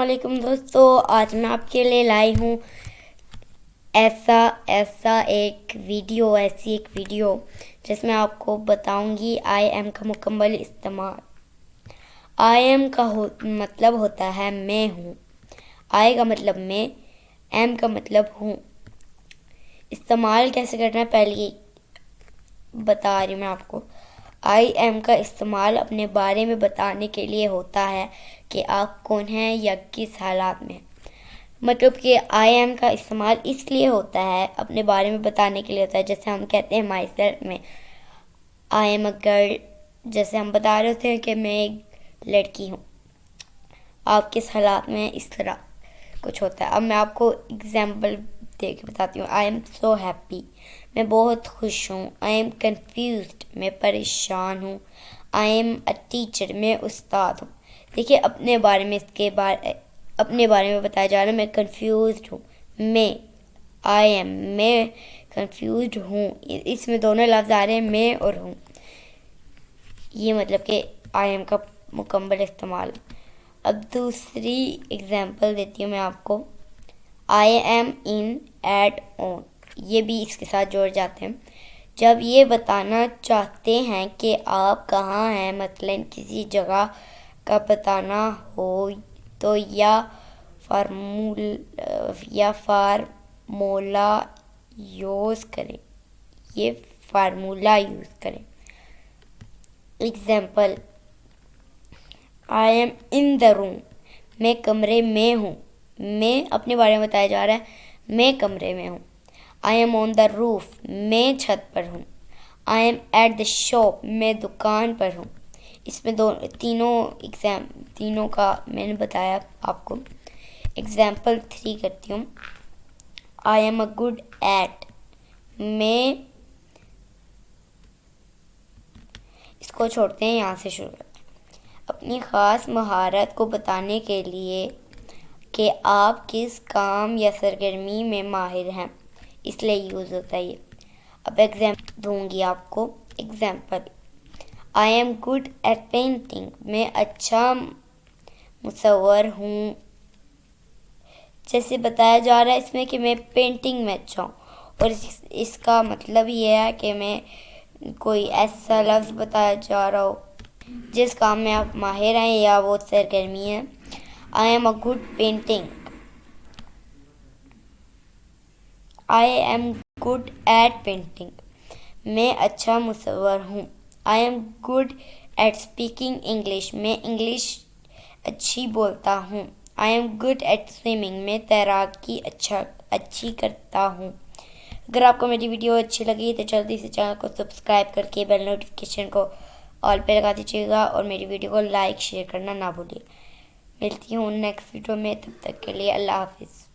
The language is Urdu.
علیکم دوستو، آج میں آپ کے لیے لائی ہوں ایسی ایک ویڈیو جس میں آپ کو بتاؤں گی آئی ایم کا مکمل استعمال۔ آئی ایم کا مطلب ہوتا ہے میں ہوں، آئی کا مطلب میں، ایم کا مطلب ہوں۔ استعمال کیسے کرنا ہے پہلے بتا رہی ہوں میں آپ کو۔ آئی ایم کا استعمال اپنے بارے میں بتانے کے لیے ہوتا ہے کہ آپ کون ہیں یا کس حالات میں۔ مطلب کہ آئی ایم کا استعمال اس لیے ہوتا ہے، اپنے بارے میں بتانے کے لیے ہوتا ہے۔ جیسے ہم کہتے ہیں مائی سیلف میں آئی ایم اے گرل، جیسے ہم بتا رہے ہوتے ہیں کہ میں ایک لڑکی ہوں۔ آپ کس حالات میں اس طرح کچھ ہوتا ہے۔ اب میں آپ کو اگزامپل دے کے بتاتی ہوں۔ آئی ایم سو ہیپی، میں بہت خوش ہوں۔ آئی ایم کنفیوزڈ، میں پریشان ہوں۔ آئی ایم اے ٹیچر، میں استاد ہوں۔ دیکھیے اپنے بارے میں بتایا جا رہا ہے۔ میں کنفیوزڈ ہوں، میں آئی ایم، میں کنفیوزڈ ہوں، اس میں دونوں لفظ آ رہے ہیں، میں اور ہوں۔ یہ مطلب کہ آئی ایم کا مکمل استعمال۔ اب دوسری اگزامپل دیتی ہوں میں آپ کو۔ آئی ایم ان ایٹ اون، یہ بھی اس کے ساتھ جوڑ جاتے ہیں۔ جب یہ بتانا چاہتے ہیں کہ آپ کہاں ہیں، مثلاً کسی جگہ کا بتانا ہو تو یا فارمولا یوز کریں۔ ایگزامپل، آئی ایم ان دا روم، میں کمرے میں ہوں۔ میں اپنے بارے میں بتایا جا رہا ہے، میں کمرے میں ہوں۔ آئی ایم آن دا روف، میں چھت پر ہوں۔ I am at the shop, میں دکان پر ہوں۔ اس میں تینوں کا میں نے بتایا آپ کو۔ ایگزامپل 3 کرتی ہوں۔ I am a good at, میں اس کو چھوڑتے ہیں، یہاں سے شروع کرتے ہیں۔ اپنی خاص مہارت کو بتانے کے لیے کہ آپ کس کام یا سرگرمی میں ماہر ہیں، اس لیے یوز ہوتا ہے یہ۔ اب ایگزامپل دوں گی آپ کو۔ Example, I am good at painting, میں اچھا مصور ہوں۔ جیسے بتایا جا رہا ہے اس میں کہ میں پینٹنگ میں اچھا ہوں، اور اس کا مطلب یہ ہے کہ میں کوئی ایسا لفظ بتایا جا رہا ہو جس کام میں آپ ماہر ہیں یا وہ سرگرمی ہے۔ I am a good painting, I am good at painting, میں اچھا مصور ہوں۔ I am good at speaking English, میں انگلش اچھی بولتا ہوں۔ I am good at swimming, میں تیراکی اچھی کرتا ہوں۔ اگر آپ کو میری ویڈیو اچھی لگی تو جلدی سے چینل کو سبسکرائب کر کے بیل نوٹیفیکیشن کو آل پہ لگا دیجیے گا، اور میری ویڈیو کو لائک شیئر کرنا نہ بھولیے۔ ملتی ہوں نیکسٹ ویڈیو میں، تب تک کے لیے اللہ حافظ۔